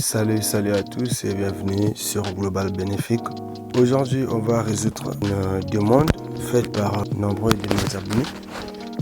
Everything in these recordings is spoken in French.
Salut à tous et bienvenue sur Global Bénéfique. Aujourd'hui, on va résoudre une demande faite par nombreux de mes abonnés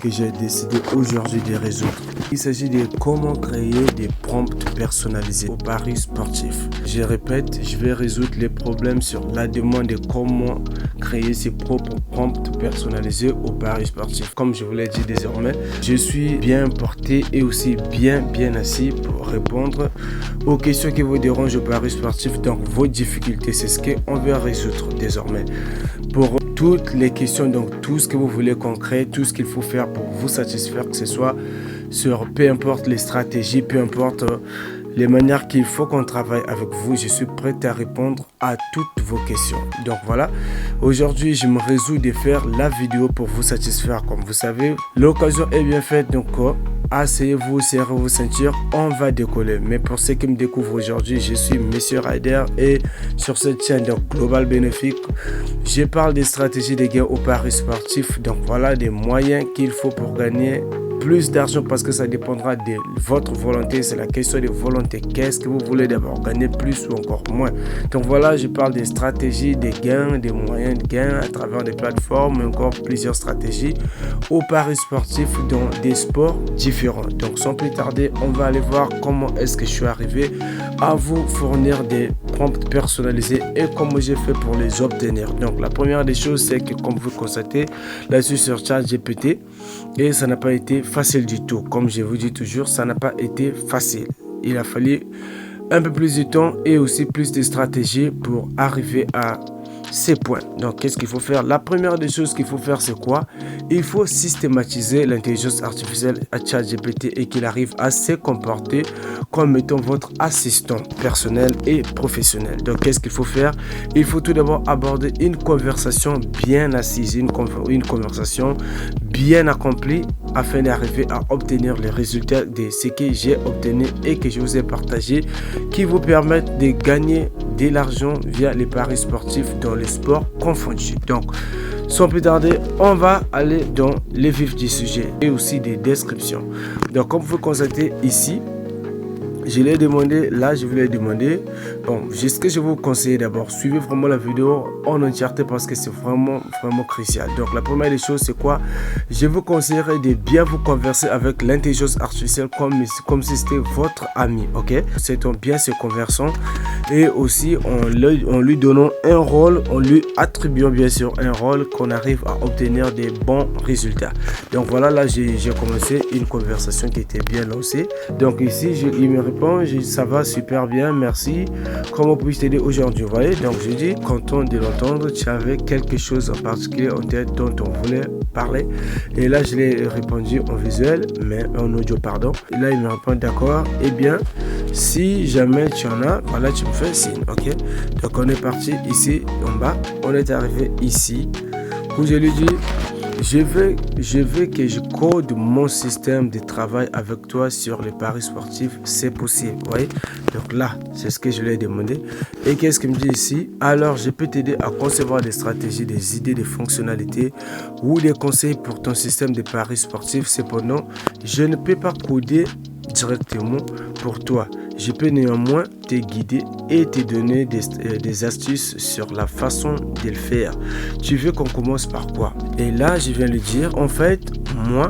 que j'ai décidé aujourd'hui de résoudre. Il s'agit de comment créer des prompts personnalisés aux paris sportifs. Je répète, je vais résoudre les problèmes sur la demande de comment créer ses propres prompts personnalisés aux paris sportifs. Comme je vous l'ai dit désormais, je suis bien porté et aussi bien assis pour répondre aux questions qui vous dérangent aux paris sportifs. Donc vos difficultés, c'est ce qu'on va résoudre désormais. Pour toutes les questions, donc tout ce que vous voulez concret, tout ce qu'il faut faire pour vous satisfaire, que ce soit sur peu importe les stratégies, peu importe les manières qu'il faut qu'on travaille avec vous, je suis prêt à répondre à toutes vos questions. Donc voilà, aujourd'hui je me résous de faire la vidéo pour vous satisfaire. Comme vous savez, l'occasion est bien faite, donc asseyez-vous, serrez vos ceintures, on va décoller. Mais pour ceux qui me découvrent aujourd'hui, je suis Monsieur Rider et sur cette chaîne donc Global Bénéfique, je parle des stratégies de gain au paris sportif. Donc voilà des moyens qu'il faut pour gagner plus d'argent, parce que ça dépendra de votre volonté. C'est la question de volonté. Qu'est-ce que vous voulez d'abord, gagner plus ou encore moins? Donc voilà, je parle des stratégies de gains, des moyens de gains à travers des plateformes, encore plusieurs stratégies au paris sportif dans des sports différents. Donc sans plus tarder, on va aller voir comment est-ce que je suis arrivé à vous fournir des prompts personnalisés et comment j'ai fait pour les obtenir. Donc la première des choses, c'est que comme vous constatez, là je suis sur ChatGPT et ça n'a pas été facile du tout. Comme je vous dis toujours, ça n'a pas été facile. Il a fallu un peu plus de temps et aussi plus de stratégie pour arriver à ces points. Donc qu'est-ce qu'il faut faire? La première des choses qu'il faut faire, c'est quoi? Il faut systématiser l'intelligence artificielle à ChatGPT et qu'il arrive à se comporter comme étant votre assistant personnel et professionnel. Donc qu'est-ce qu'il faut faire? Il faut tout d'abord aborder une conversation bien assise, une conversation bien accomplie afin d'arriver à obtenir les résultats de ce que j'ai obtenu et que je vous ai partagé, qui vous permettent de gagner de l'argent via les paris sportifs dans les sports confondus. Donc sans plus tarder, on va aller dans les vifs du sujet et aussi des descriptions. Donc comme vous constatez ici, je l'ai demandé, là je vous l'ai demandé. Bon, ce que je vous conseille d'abord, suivez vraiment la vidéo en entièreté parce que c'est vraiment crucial. Donc la première des choses, c'est quoi? Je vous conseillerais de bien vous converser avec l'intelligence artificielle comme si c'était votre ami, ok? C'est bien se conversant et aussi en lui donnant un rôle, en lui attribuant bien sûr un rôle, qu'on arrive à obtenir des bons résultats. Donc voilà, là j'ai commencé une conversation qui était bien lancée. Donc ici, il me répond, ça va super bien, merci. Comment puis-je t'aider aujourd'hui? Vous voyez, donc je dis, content de l'entendre, tu avais quelque chose en particulier en tête dont on voulait parler. Et là, je l'ai répondu en visuel, mais en audio, pardon. Et là, il me répond, d'accord. Eh bien, si jamais tu en as, voilà, tu me fais signe, ok? Donc, on est parti ici, en bas. On est arrivé ici, où je lui dis, je veux que je code mon système de travail avec toi sur les paris sportifs, c'est possible, vous voyez? Donc là, c'est ce que je lui ai demandé. Et qu'est-ce qu'il me dit ici? Alors, je peux t'aider à concevoir des stratégies, des idées, des fonctionnalités ou des conseils pour ton système de paris sportifs. Cependant, je ne peux pas coder directement pour toi. Je peux néanmoins te guider et te donner des astuces sur la façon de le faire. Tu veux qu'on commence par quoi? Et là, je viens lui dire, en fait, moi,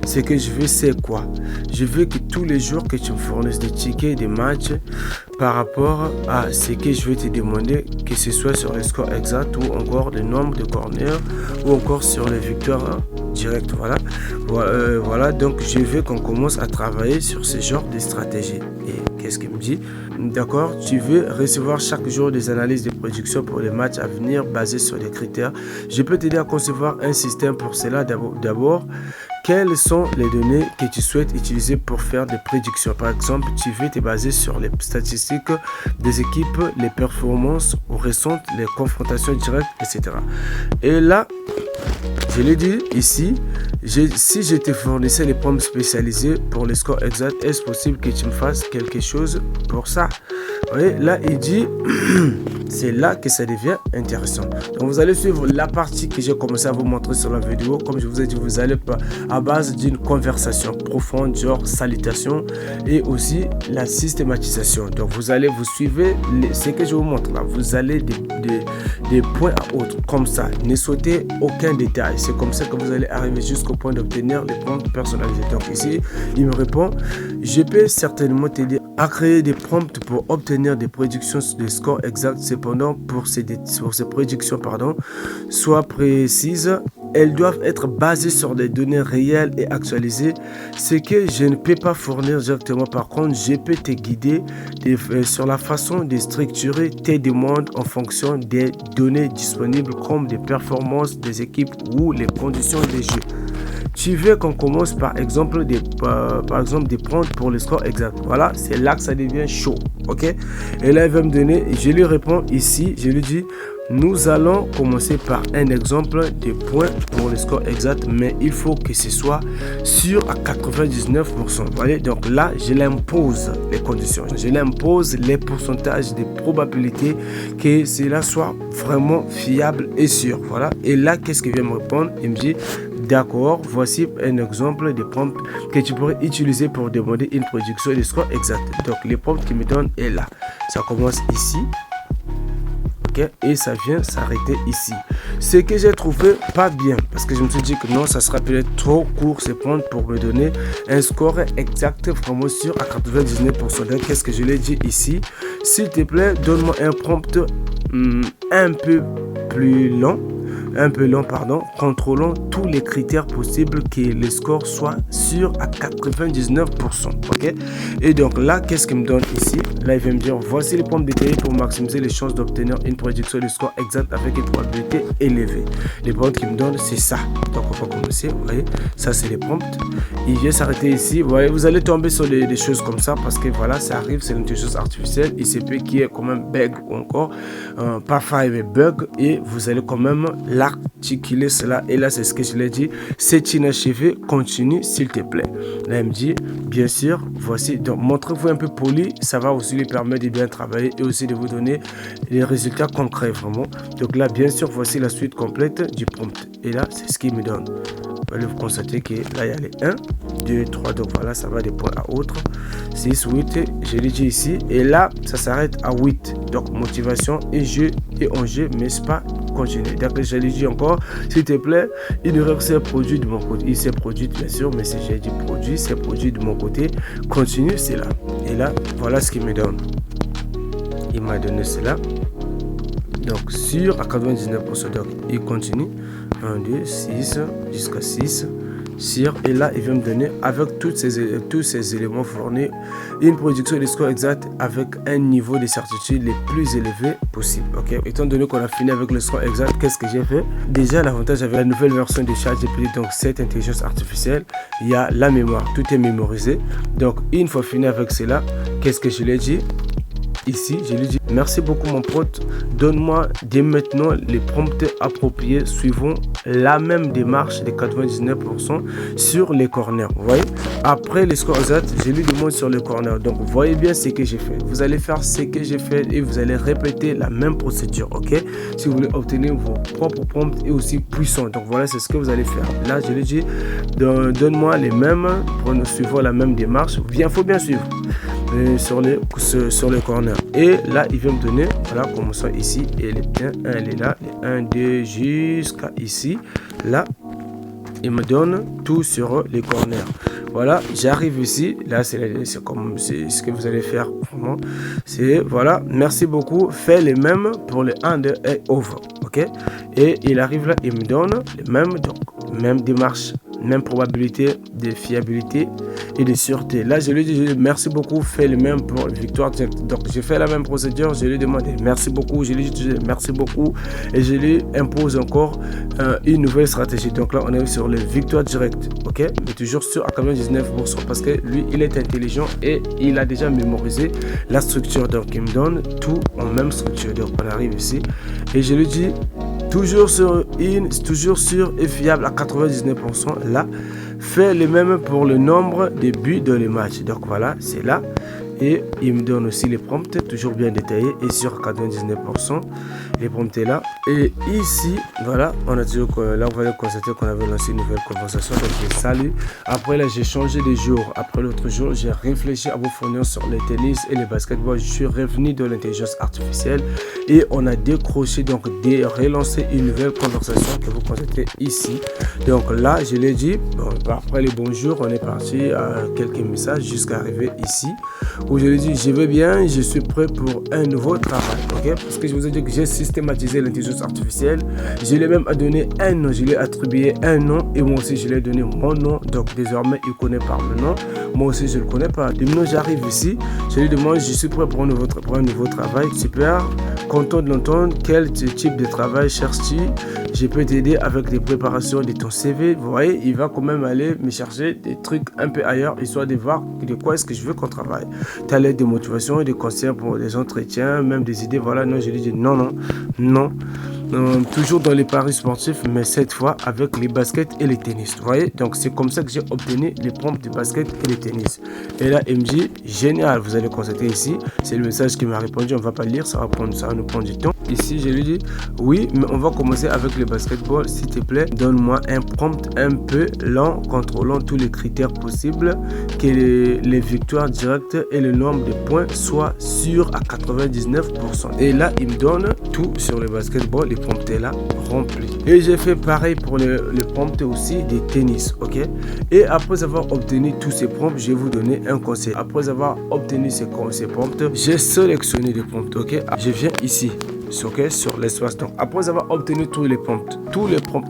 ce que je veux, c'est quoi? Je veux que tous les jours que tu me fournisses des tickets, des matchs par rapport à ce que je vais te demander, que ce soit sur les scores exacts ou encore le nombre de corners ou encore sur les victoires directes. Voilà, donc je veux qu'on commence à travailler sur ce genre de stratégie. Et qu'est-ce qu'il me dit? D'accord, tu veux recevoir chaque jour des analyses de prédiction pour les matchs à venir basées sur des critères. Je peux t'aider à concevoir un système pour cela. D'abord, quelles sont les données que tu souhaites utiliser pour faire des prédictions? Par exemple, tu veux te baser sur les statistiques des équipes, les performances récentes, les confrontations directes, etc. Et là, je l'ai dit ici, si je te fournissais les prompts spécialisés pour les scores exacts, est-ce possible que tu me fasses quelque chose pour ça? Vous voyez, là, il dit, c'est là que ça devient intéressant. Donc vous allez suivre la partie que j'ai commencé à vous montrer sur la vidéo. Comme je vous ai dit, vous allez à base d'une conversation profonde, genre salutation, et aussi la systématisation. Donc vous suivez ce que je vous montre là. Vous allez des points à autres comme ça. Ne sautez aucun détail. C'est comme ça que vous allez arriver jusqu'au point d'obtenir les prompts personnalisés. Donc ici, il me répond: je peux certainement t'aider à créer des prompts pour obtenir des prédictions de scores exacts. Cependant, pour ces prédictions, soient précises, elles doivent être basées sur des données réelles et actualisées, ce que je ne peux pas fournir directement. Par contre, je peux te guider sur la façon de structurer tes demandes en fonction des données disponibles, comme des performances des équipes ou les conditions des jeux. Tu veux qu'on commence par exemple des prompts pour le score exact. Voilà, c'est là que ça devient chaud. Ok, et là il va me donner, je lui réponds ici, je lui dis: nous allons commencer par un exemple de points pour le score exact, mais il faut que ce soit sûr à 99%. Vous voyez, donc là, je l'impose les conditions, je l'impose les pourcentages de probabilité que cela soit vraiment fiable et sûr. Voilà, et là, qu'est-ce qu'il vient me répondre? Il me dit: d'accord, voici un exemple de prompt que tu pourrais utiliser pour demander une prédiction de score exact. Donc, les prompts qu'il me donne est là. Ça commence ici. Okay, et ça vient s'arrêter ici. Ce que j'ai trouvé pas bien, parce que je me suis dit que non, ça sera peut-être trop court ces prompts pour me donner un score exact vraiment sûr à 99%. Donc, qu'est-ce que je l'ai dit ici? S'il te plaît, donne-moi un prompt un peu long, contrôlons tous les critères possibles que le score soit sûr à 99%. Ok, et donc là, qu'est-ce qu'il me donne ici? Là, il va me dire: voici les prompts détaillés pour maximiser les chances d'obtenir une prédiction de score exact avec une probabilité élevée. Les prompts qu'il me donne, c'est ça. Donc on va commencer. Vous voyez, ça c'est les prompts. Il vient s'arrêter ici. Vous voyez, vous allez tomber sur des choses comme ça parce que voilà, ça arrive, c'est l'intelligence artificielle. Il se peut qu'il y ait quand même bug ou encore parfois il y a bug, et vous allez quand même l'articuler cela. Et là, c'est ce que je l'ai dit: c'est inachevé, continue s'il te plaît. Là, il me dit: bien sûr, voici. Donc, montrez-vous un peu poli, ça va aussi lui permettre de bien travailler et aussi de vous donner les résultats concrets vraiment. Donc là, bien sûr, voici la suite complète du prompt. Et là, c'est ce qu'il me donne. Vous allez vous constater que là, il y a les 1, 2, 3. Donc voilà, ça va des points à autres. 6, 8, je l'ai dit ici. Et là, ça s'arrête à 8. Donc, motivation et jeu et en jeu, mais c'est pas continuer. Donc, je l'ai dit encore: s'il te plaît, une erreur s'est produite de mon côté. Il s'est produit, bien sûr, mais si j'ai dit produit, c'est produit de mon côté. Continue, c'est là. Et là, voilà ce qu'il me donne. Il m'a donné cela. Donc, sûr à 99%. Donc, il continue. 1, 2, 6, jusqu'à 6. Sûr. Et là, il va me donner, avec tous ces éléments fournis, une prédiction de score exact avec un niveau de certitude le plus élevé possible. Ok, étant donné qu'on a fini avec le score exact, qu'est-ce que j'ai fait? Déjà, l'avantage avec la nouvelle version de ChatGPT, donc cette intelligence artificielle, il y a la mémoire, tout est mémorisé. Donc, une fois fini avec cela, qu'est-ce que je lui ai dit? Ici, je lui dis: merci beaucoup mon pote, donne-moi dès maintenant les prompts appropriés suivant la même démarche de 99% sur les corners. Vous voyez, après les scores exacts, je lui demande sur les corners. Donc vous voyez bien ce que j'ai fait. Vous allez faire ce que j'ai fait et vous allez répéter la même procédure. Ok, si vous voulez obtenir vos propres prompts et aussi puissants. Donc voilà, c'est ce que vous allez faire. Là, je lui dis: donne-moi les mêmes, suivant la même démarche. Il faut bien suivre sur les corners. Et là, il va me donner, voilà, commençons ici, et les 1, il est là, les 1, 2, jusqu'à ici. Là, il me donne tout sur les corners. Voilà, j'arrive ici. Là, c'est ce que vous allez faire. Vraiment. C'est, voilà, merci beaucoup. Fais les mêmes pour les 1, 2 et over. Ok. Et il arrive là, il me donne les mêmes, donc, même démarche, même probabilité de fiabilité et de sûreté. Là, je lui dis: merci beaucoup, fais le même pour victoire directe. Donc, j'ai fait la même procédure, je lui ai demandé merci beaucoup, je lui dis merci beaucoup et je lui impose encore une nouvelle stratégie. Donc là, on est sur les victoires directes, ok, mais toujours sur à 99% parce que lui, il est intelligent et il a déjà mémorisé la structure. Donc, il me donne tout en même structure. Donc, on arrive ici et je lui dis: toujours sûr et fiable à 99%. Là, fais le même pour le nombre de buts dans les matchs. Donc voilà, c'est là. Et il me donne aussi les prompts, toujours bien détaillés. Et sur 99%, les prompts est là. Et ici, voilà, on a toujours, là, on va constater qu'on avait lancé une nouvelle conversation. Donc, je salue. Après, là, j'ai changé de jour. Après l'autre jour, j'ai réfléchi à vous fournir sur les tennis et les basketballs. Je suis revenu de l'intelligence artificielle et on a décroché, donc, relancé une nouvelle conversation que vous constatez ici. Donc, là, je l'ai dit, bon, après les bonjours, on est parti à quelques messages jusqu'à arriver ici où je lui ai dit, je vais bien, je suis prêt pour un nouveau travail. Ok, parce que je vous ai dit que j'ai systématisé l'intelligence artificielle. Je lui ai même donné un nom, je lui ai attribué un nom et moi aussi je lui ai donné mon nom. Donc désormais il connaît par le nom, moi aussi je le connais pas. Maintenant j'arrive ici, je lui demande, je suis prêt pour un nouveau travail. Super, content de l'entendre. Quel type de travail cherches-tu? Je peux t'aider avec des préparations de ton CV. Vous voyez, il va quand même aller me chercher des trucs un peu ailleurs, histoire de voir de quoi est-ce que je veux qu'on travaille. Tu as l'aide de motivation et de conseils pour des entretiens, même des idées. Voilà, non, je lui dis non. Toujours dans les paris sportifs, mais cette fois avec les baskets et les tennis. Vous voyez, donc c'est comme ça que j'ai obtenu les prompts de basket et les tennis. Et là, il me dit génial, vous allez constater ici, c'est le message qui m'a répondu. On va pas le lire, ça va nous prendre du temps. Ici, je lui dis oui, mais on va commencer avec le basketball. S'il te plaît, donne-moi un prompt un peu lent, contrôlant tous les critères possibles, que les victoires directes et le nombre de points soient sûrs à 99%. Et là, il me donne tout sur le basketball. Les prompts est là, rempli. Et j'ai fait pareil pour le prompt aussi des tennis, ok? Et après avoir obtenu tous ces prompts, je vais vous donner un conseil. Après avoir obtenu ces prompts, j'ai sélectionné les prompts, ok? Je viens ici. Okay, sur l'espace. Donc, après avoir obtenu tous les prompts,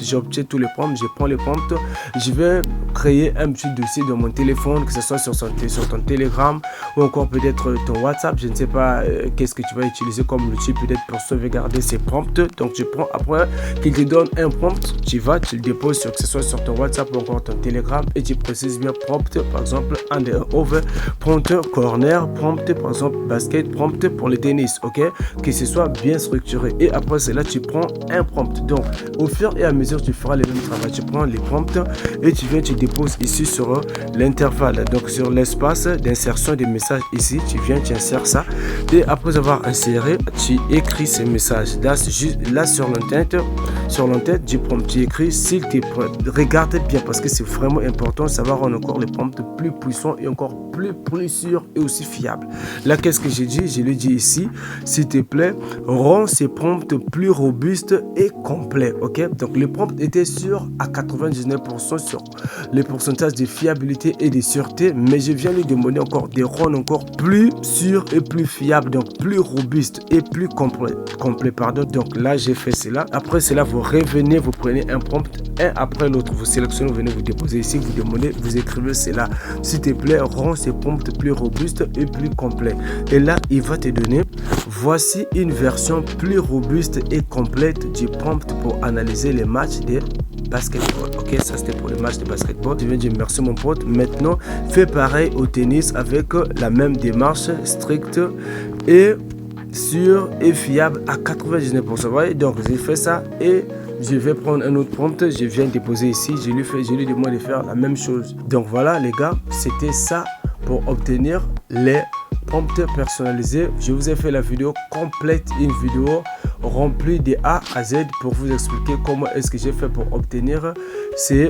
j'obtiens tous les prompts, je prends les prompts, je vais créer un petit dossier dans mon téléphone, que ce soit sur ton Telegram ou encore peut-être ton WhatsApp. Je ne sais pas qu'est-ce que tu vas utiliser comme outil peut-être pour sauvegarder ces prompts. Donc, je prends après qu'il te donne un prompt, tu le déposes que ce soit sur ton WhatsApp ou encore ton Telegram et tu précises bien prompt, par exemple over, prompt corner, prompt par exemple basket, prompt pour le tennis, ok, que ce soit bien structuré. Et après cela, tu prends un prompt. Donc, au fur et à mesure, tu feras le même travail. Tu prends les prompts et tu déposes ici sur l'intervalle. Donc, sur l'espace d'insertion des messages ici, tu insères ça. Et après avoir inséré, tu écris ces messages. Là sur l'entête du prompt, tu écris s'il te plaît. Regarde bien parce que c'est vraiment important. Ça va rendre encore les prompts plus puissants et encore plus sûrs et aussi fiables. Là, qu'est-ce que j'ai dit? Je le dis ici, s'il te plaît, rend ces prompts plus robustes et complets, ok? Donc les prompts étaient sûrs à 99% sur les pourcentages de fiabilité et de sûreté, mais je viens lui demander encore des rendre encore plus sûrs et plus fiables, donc plus robustes et plus complet, pardon. Donc là j'ai fait cela. Après cela, vous revenez, vous prenez un prompt un après l'autre, vous sélectionnez, vous venez vous déposer ici, vous demandez, vous écrivez cela, s'il te plaît, rend ces prompts plus robustes et plus complets. Et là il va te donner, voici une version plus robuste et complète du prompt pour analyser les matchs de basketball. Ok, ça c'était pour le match de basketball. Je viens de dire merci mon pote. Maintenant, fais pareil au tennis avec la même démarche stricte et sûre et fiable à 99%. Vous voyez, donc j'ai fait ça et je vais prendre un autre prompt. Je viens de déposer ici. Je lui demande de faire la même chose. Donc voilà les gars, c'était ça pour obtenir les prompts personnalisés. Je vous ai fait la vidéo complète, une vidéo remplie de A à Z pour vous expliquer comment est-ce que j'ai fait pour obtenir ces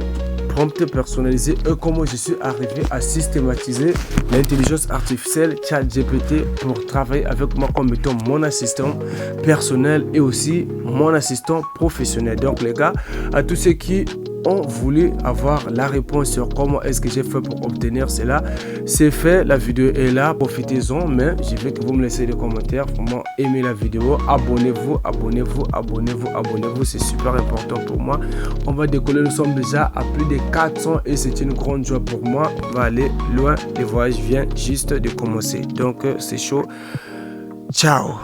prompts personnalisés et comment je suis arrivé à systématiser l'intelligence artificielle ChatGPT pour travailler avec moi comme étant mon assistant personnel et aussi mon assistant professionnel. Donc les gars, à tous ceux qui ont voulu avoir la réponse sur comment est-ce que j'ai fait pour obtenir cela, c'est fait, la vidéo est là, profitez-en, mais je veux que vous me laissez des commentaires, vraiment aimez la vidéo, abonnez-vous, c'est super important pour moi. On va décoller, nous sommes déjà à plus de 400 et c'est une grande joie pour moi. On va aller loin, le voyage vient juste de commencer, donc c'est chaud. Ciao.